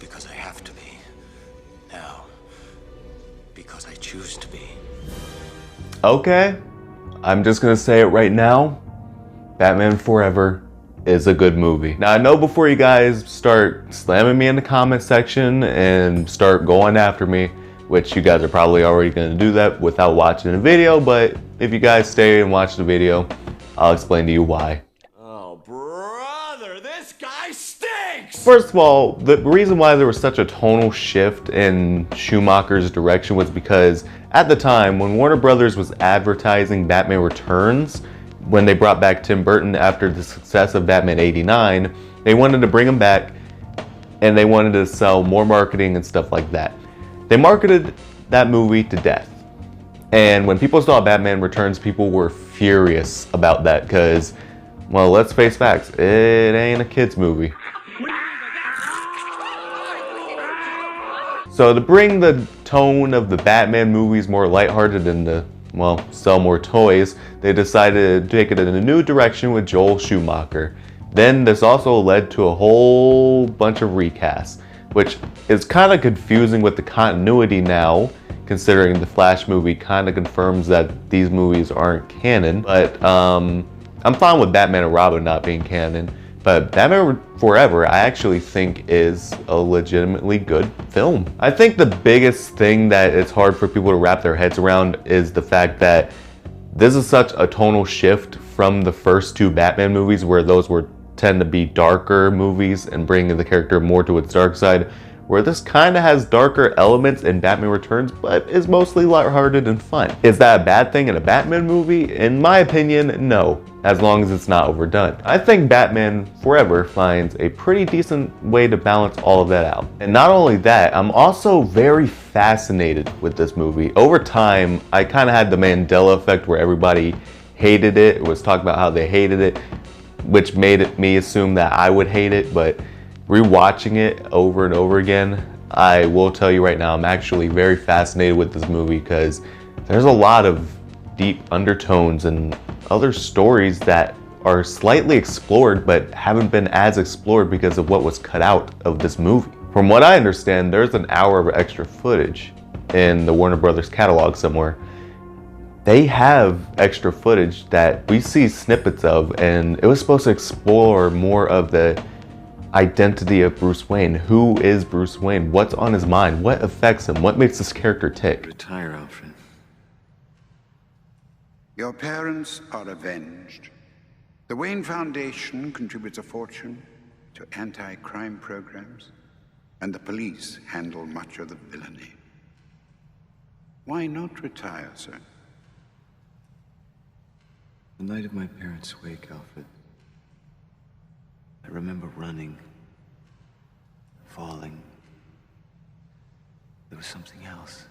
because I have to be. Now, because I choose to be. Okay, I'm just gonna say it right now. Batman Forever is a good movie. Now I know before you guys start slamming me in the comment section and start going after me, which you guys are probably already gonna do that without watching the video, but if you guys stay and watch the video, I'll explain to you why. Oh, brother, this guy stinks! First of all, the reason why there was such a tonal shift in Schumacher's direction was because at the time, when Warner Brothers was advertising Batman Returns, when they brought back Tim Burton after the success of Batman '89, they wanted to bring him back and they wanted to sell more marketing and stuff like that. They marketed that movie to death. And when people saw Batman Returns, people were furious about that because, well, let's face facts, it ain't a kid's movie. So to bring the tone of the Batman movies more lighthearted and to, well, sell more toys, they decided to take it in a new direction with Joel Schumacher. Then this also led to a whole bunch of recasts, which is kind of confusing with the continuity now, considering the Flash movie kind of confirms that these movies aren't canon. But I'm fine with Batman and Robin not being canon. But Batman Forever, I actually think is a legitimately good film. I think the biggest thing that it's hard for people to wrap their heads around is the fact that this is such a tonal shift from the first two Batman movies, where those tend to be darker movies and bringing the character more to its dark side, where this kind of has darker elements in Batman Returns, but is mostly lighthearted and fun. Is that a bad thing in a Batman movie? In my opinion, no, as long as it's not overdone. I think Batman Forever finds a pretty decent way to balance all of that out. And not only that, I'm also very fascinated with this movie. Over time, I kind of had the Mandela effect where everybody hated it, was talking about how they hated it, which made me assume that I would hate it, but rewatching it over and over again, I will tell you right now, I'm actually very fascinated with this movie because there's a lot of deep undertones and other stories that are slightly explored but haven't been as explored because of what was cut out of this movie. From what I understand, there's an hour of extra footage in the Warner Brothers catalog somewhere. They have extra footage that we see snippets of, and it was supposed to explore more of the identity of Bruce Wayne. Who is Bruce Wayne? What's on his mind? What affects him? What makes this character tick? Retire, Alfred. Your parents are avenged. The Wayne Foundation contributes a fortune to anti-crime programs, and the police handle much of the villainy. Why not retire, sir? The night of my parents' wake, Alfred, I remember running, falling. There was something else.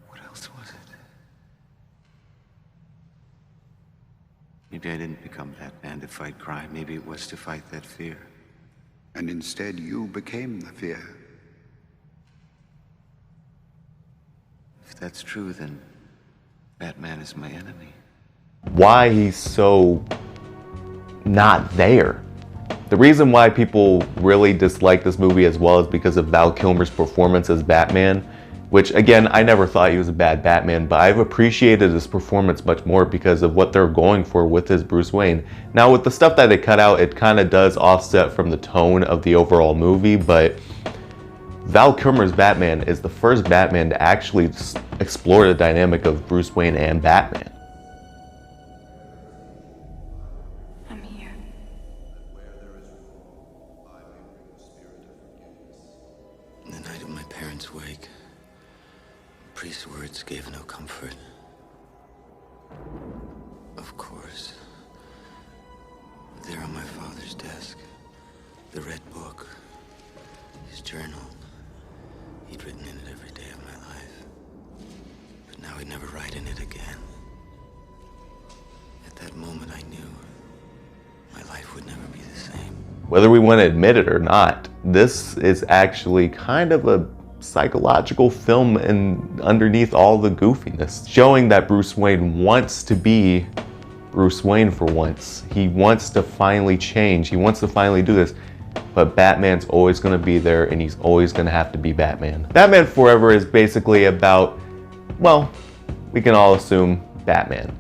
What else was it? Maybe I didn't become Batman to fight crime. Maybe it was to fight that fear. And instead you became the fear. If that's true, then Batman is my enemy. Why he's so not there. The reason why people really dislike this movie as well is because of Val Kilmer's performance as Batman, which again, I never thought he was a bad Batman, but I've appreciated his performance much more because of what they're going for with his Bruce Wayne. Now with the stuff that they cut out, it kind of does offset from the tone of the overall movie, but Val Kilmer's Batman is the first Batman to actually explore the dynamic of Bruce Wayne and Batman. I'm here. In the night of my parents' wake, the priest's words gave no comfort. Of course, there on my father's desk, the red book, his journal. He'd written in it every day of my life. But now he'd never write in it again. At that moment, I knew my life would never be the same. Whether we want to admit it or not, this is actually kind of a psychological film and underneath all the goofiness, showing that Bruce Wayne wants to be Bruce Wayne for once. He wants to finally change. He wants to finally do this. but Batman's always going to be there, and he's always going to have to be Batman. Batman Forever is basically about, well, we can all assume Batman.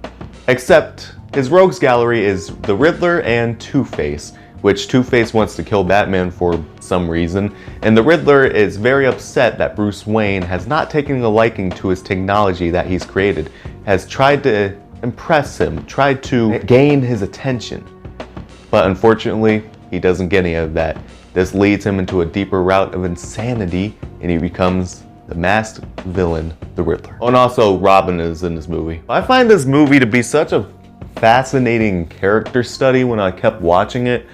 Except his rogues gallery is the Riddler and Two-Face, which Two-Face wants to kill Batman for some reason, and the Riddler is very upset that Bruce Wayne has not taken a liking to his technology that he's created, has tried to impress him, tried to gain his attention. But unfortunately, he doesn't get any of that. This leads him into a deeper route of insanity, and he becomes the masked villain, the Riddler. Oh, and also Robin is in this movie. I find this movie to be such a fascinating character study when I kept watching it.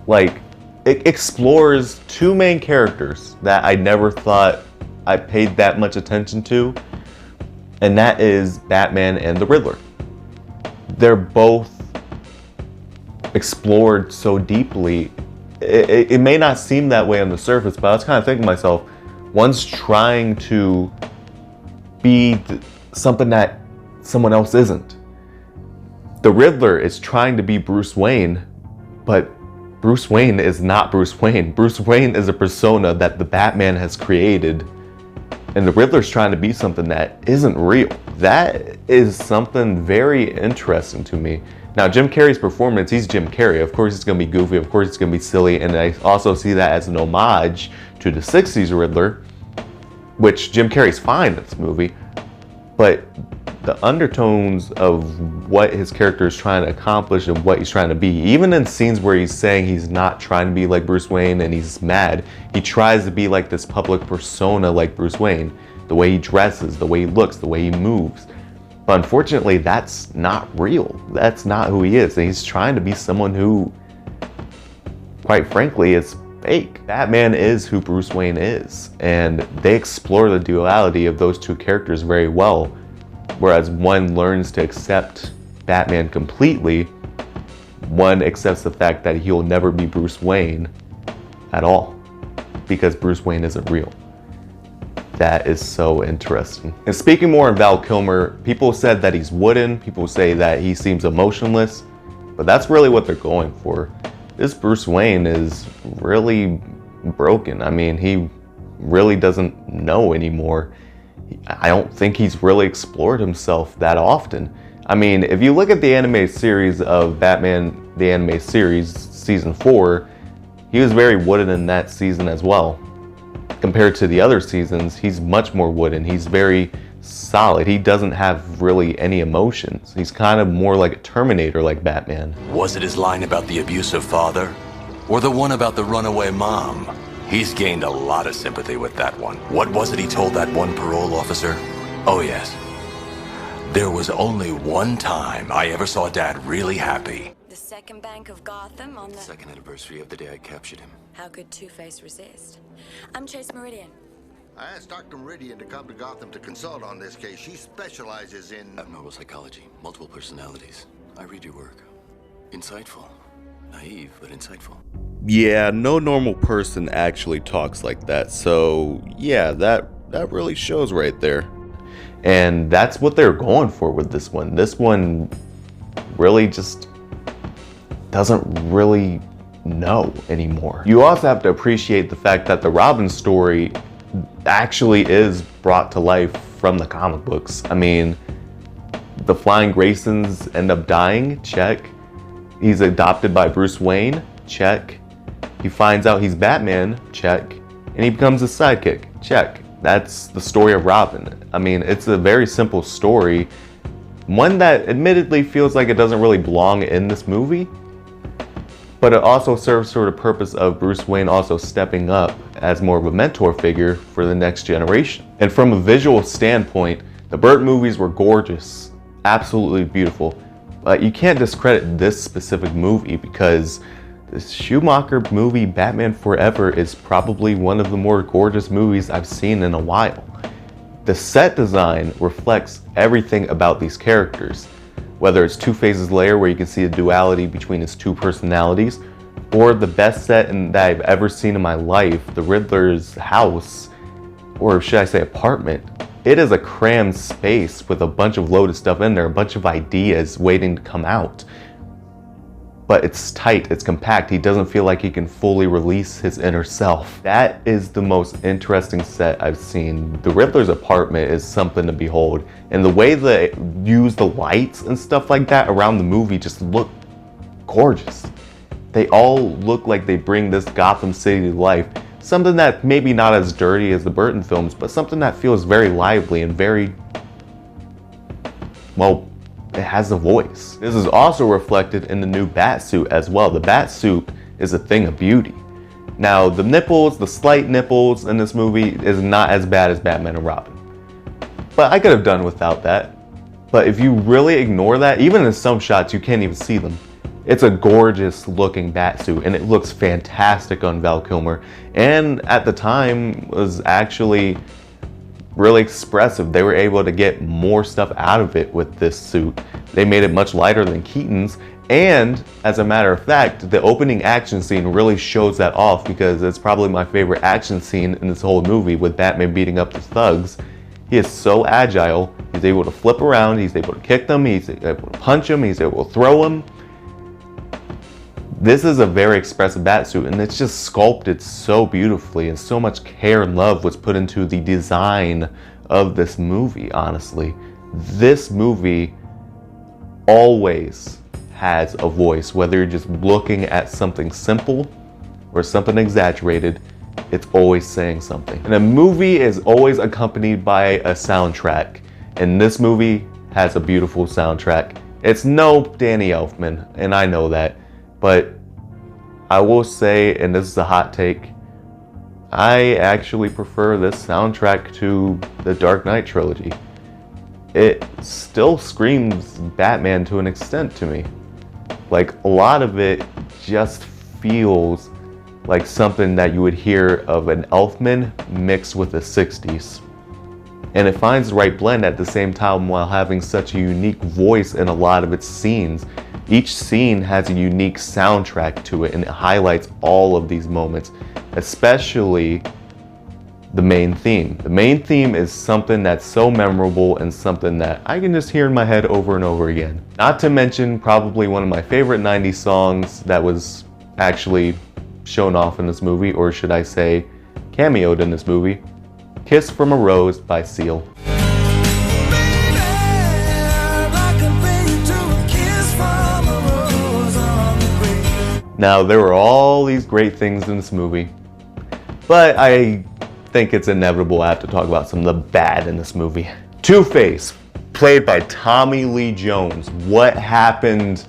Like, it explores two main characters that I never thought I paid that much attention to, and that is Batman and the Riddler. They're both explored so deeply. It may not seem that way on the surface, but I was kind of thinking to myself, one's trying to be something that someone else isn't. The Riddler is trying to be Bruce Wayne, but Bruce Wayne is not Bruce Wayne. Bruce Wayne is a persona that the Batman has created, and the Riddler's trying to be something that isn't real. That is something very interesting to me. Now, Jim Carrey's performance, he's Jim Carrey. Of course, it's going to be goofy. Of course, it's going to be silly. And I also see that as an homage to the 60s Riddler, which Jim Carrey's fine in this movie. But the undertones of what his character is trying to accomplish and what he's trying to be, even in scenes where he's saying he's not trying to be like Bruce Wayne and he's mad, he tries to be like this public persona like Bruce Wayne. The way he dresses, the way he looks, the way he moves. But unfortunately, that's not real. That's not who he is. And he's trying to be someone who, quite frankly, is fake. Batman is who Bruce Wayne is. And they explore the duality of those two characters very well. Whereas one learns to accept Batman completely, one accepts the fact that he'll never be Bruce Wayne at all. Because Bruce Wayne isn't real. That is so interesting. And speaking more on Val Kilmer, people said that he's wooden, people say that he seems emotionless, but that's really what they're going for. This Bruce Wayne is really broken. I mean, he really doesn't know anymore. I don't think he's really explored himself that often. I mean, if you look at the animated series of Batman, the anime series, season 4, he was very wooden in that season as well. Compared to the other seasons, he's much more wooden. He's very solid. He doesn't have really any emotions. He's kind of more like a Terminator like Batman. Was it his line about the abusive father? Or the one about the runaway mom? He's gained a lot of sympathy with that one. What was it he told that one parole officer? Oh yes. There was only one time I ever saw Dad really happy. The second bank of Gotham on the... Second anniversary of the day I captured him. How could Two-Face resist? I'm Chase Meridian. I asked Dr. Meridian to come to Gotham to consult on this case. She specializes in... Abnormal psychology, multiple personalities. I read your work. Insightful. Naive, but insightful. Yeah, no normal person actually talks like that. So yeah, that really shows right there. And that's what they're going for with this one. This one really just doesn't really know anymore. You also have to appreciate the fact that the Robin story actually is brought to life from the comic books. I mean, the Flying Graysons end up dying, check. He's adopted by Bruce Wayne, check. He finds out he's Batman, check. And he becomes a sidekick, check. That's the story of Robin. I mean, it's a very simple story. One that admittedly feels like it doesn't really belong in this movie. But it also serves for the purpose of Bruce Wayne also stepping up as more of a mentor figure for the next generation. And from a visual standpoint, the Burton movies were gorgeous, absolutely beautiful. But you can't discredit this specific movie because the Schumacher movie Batman Forever is probably one of the more gorgeous movies I've seen in a while. The set design reflects everything about these characters. Whether it's Two-Face's lair where you can see the duality between his two personalities, or the best set that I've ever seen in my life, the Riddler's house, or should I say apartment. It is a crammed space with a bunch of loaded stuff in there, a bunch of ideas waiting to come out. but it's tight, it's compact. He doesn't feel like he can fully release his inner self. That is the most interesting set I've seen. The Riddler's apartment is something to behold. And the way they use the lights and stuff like that around the movie just look gorgeous. They all look like they bring this Gotham City to life. Something that maybe not as dirty as the Burton films, but something that feels very lively and very, well, it has a voice. This is also reflected in the new Batsuit as well. The Batsuit is a thing of beauty. Now, the nipples, the slight nipples in this movie is not as bad as Batman and Robin. But I could have done without that. But if you really ignore that, even in some shots, you can't even see them. It's a gorgeous looking Batsuit, and it looks fantastic on Val Kilmer. And at the time was actually really expressive. They were able to get more stuff out of it with this suit. They made it much lighter than Keaton's. And as a matter of fact, the opening action scene really shows that off, because it's probably my favorite action scene in this whole movie, with Batman beating up the thugs. He is so agile. He's able to flip around. He's able to kick them. He's able to punch them. He's able to throw them. This is a very expressive Batsuit, and it's just sculpted so beautifully, and so much care and love was put into the design of this movie, honestly. This movie always has a voice, whether you're just looking at something simple or something exaggerated, it's always saying something. And a movie is always accompanied by a soundtrack, and this movie has a beautiful soundtrack. It's no Danny Elfman, and I know that. But I will say, and this is a hot take, I actually prefer this soundtrack to the Dark Knight trilogy. It still screams Batman to an extent to me. Like, a lot of it just feels like something that you would hear of an Elfman mixed with the 60s. And it finds the right blend at the same time while having such a unique voice in a lot of its scenes. Each scene has a unique soundtrack to it, and it highlights all of these moments, especially the main theme. The main theme is something that's so memorable and something that I can just hear in my head over and over again. Not to mention probably one of my favorite 90s songs that was actually shown off in this movie, or should I say cameoed in this movie, Kiss from a Rose by Seal. Now, there were all these great things in this movie, but I think it's inevitable I have to talk about some of the bad in this movie. Two-Face, played by Tommy Lee Jones. What happened?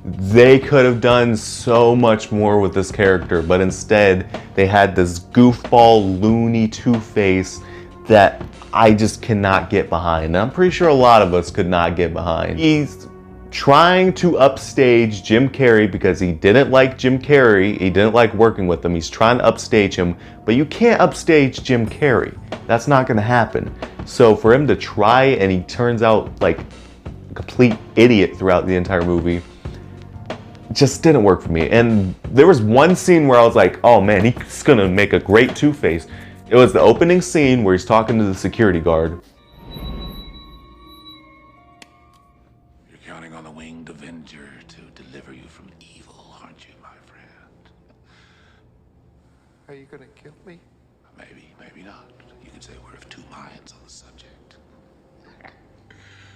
They could have done so much more with this character, but instead they had this goofball, loony Two-Face that I just cannot get behind. And I'm pretty sure a lot of us could not get behind. He's trying to upstage Jim Carrey because he didn't like Jim Carrey. He didn't like working with him. He's trying to upstage him, but you can't upstage Jim Carrey. That's not going to happen. So for him to try, and he turns out like a complete idiot throughout the entire movie, just didn't work for me. And there was one scene where I was like, oh man, he's going to make a great Two-Face. It was the opening scene where he's talking to the security guard. Counting on the winged Avenger to deliver you from evil, aren't you, my friend? Are you gonna kill me? Maybe, maybe not. You can say we're of two minds on the subject.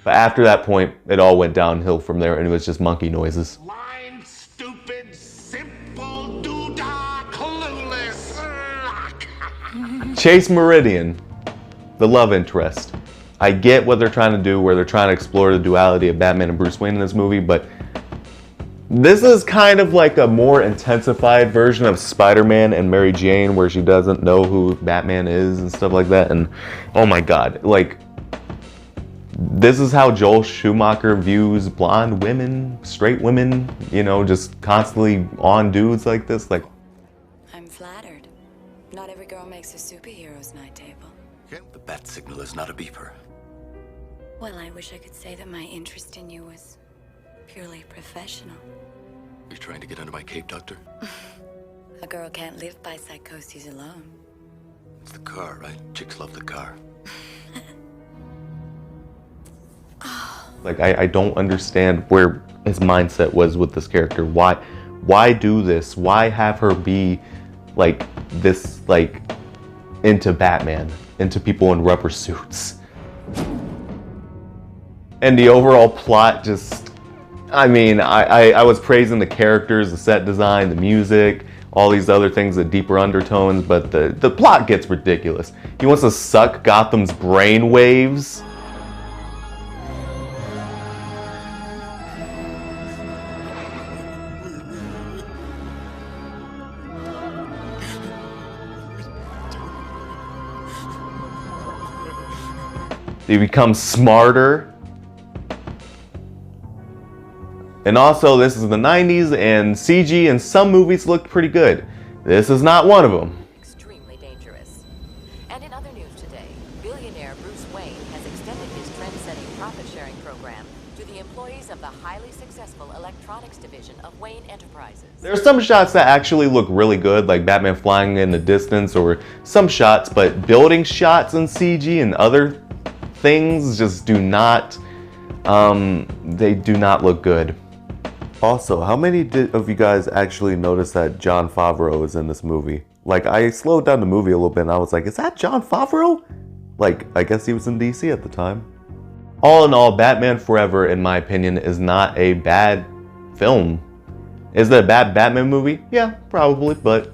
But after that point, it all went downhill from there, and it was just monkey noises. Blind, stupid, simple, doodah, clueless. Chase Meridian, the love interest. I get what they're trying to do, where they're trying to explore the duality of Batman and Bruce Wayne in this movie, but this is kind of like a more intensified version of Spider-Man and Mary Jane, where she doesn't know who Batman is and stuff like that. And oh my god, like, this is how Joel Schumacher views blonde women, straight women, you know, just constantly on dudes like this. Like, I'm flattered. Not every girl makes a superhero's night table. The bat signal is not a beeper. Well, I wish I could say that my interest in you was purely professional. You're trying to get under my cape, Doctor? A girl can't live by psychoses alone. It's the car, right? Chicks love the car. like I don't understand where his mindset was with this character. Why do this? Why have her be like this, like into Batman, into people in rubber suits? And the overall plot just, I mean, I was praising the characters, the set design, the music, all these other things, the deeper undertones, but the plot gets ridiculous. He wants to suck Gotham's brain waves. He becomes smarter. And also, this is the 90s, and CG in some movies looked pretty good. This is not one of them. Extremely dangerous. And in other news today, billionaire Bruce Wayne has extended his trend-setting profit-sharing program to the employees of the highly successful electronics division of Wayne Enterprises. There are some shots that actually look really good, like Batman flying in the distance, or some shots, but building shots in CG and other things just do not, they do not look good. Also, how many of you guys actually noticed that Jon Favreau is in this movie? Like, I slowed down the movie a little bit and I was like, is that Jon Favreau? Like, I guess he was in DC at the time. All in all, Batman Forever, in my opinion, is not a bad film. Is it a bad Batman movie? Yeah, probably, but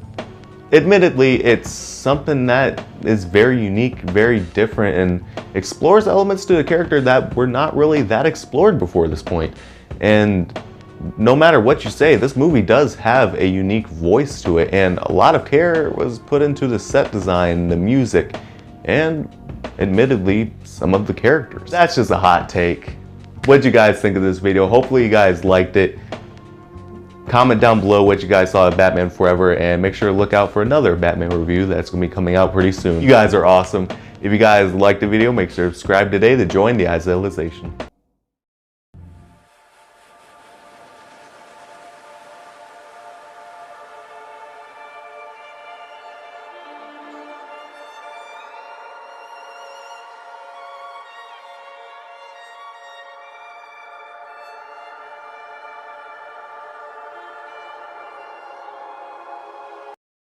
admittedly, it's something that is very unique, very different, and explores elements to the character that were not really that explored before this point. And no matter what you say, this movie does have a unique voice to it, and a lot of care was put into the set design, the music, and admittedly, some of the characters. That's just a hot take. What'd you guys think of this video? Hopefully you guys liked it. Comment down below what you guys saw of Batman Forever, and make sure to look out for another Batman review that's going to be coming out pretty soon. You guys are awesome. If you guys liked the video, make sure to subscribe today to join the Isaiahization.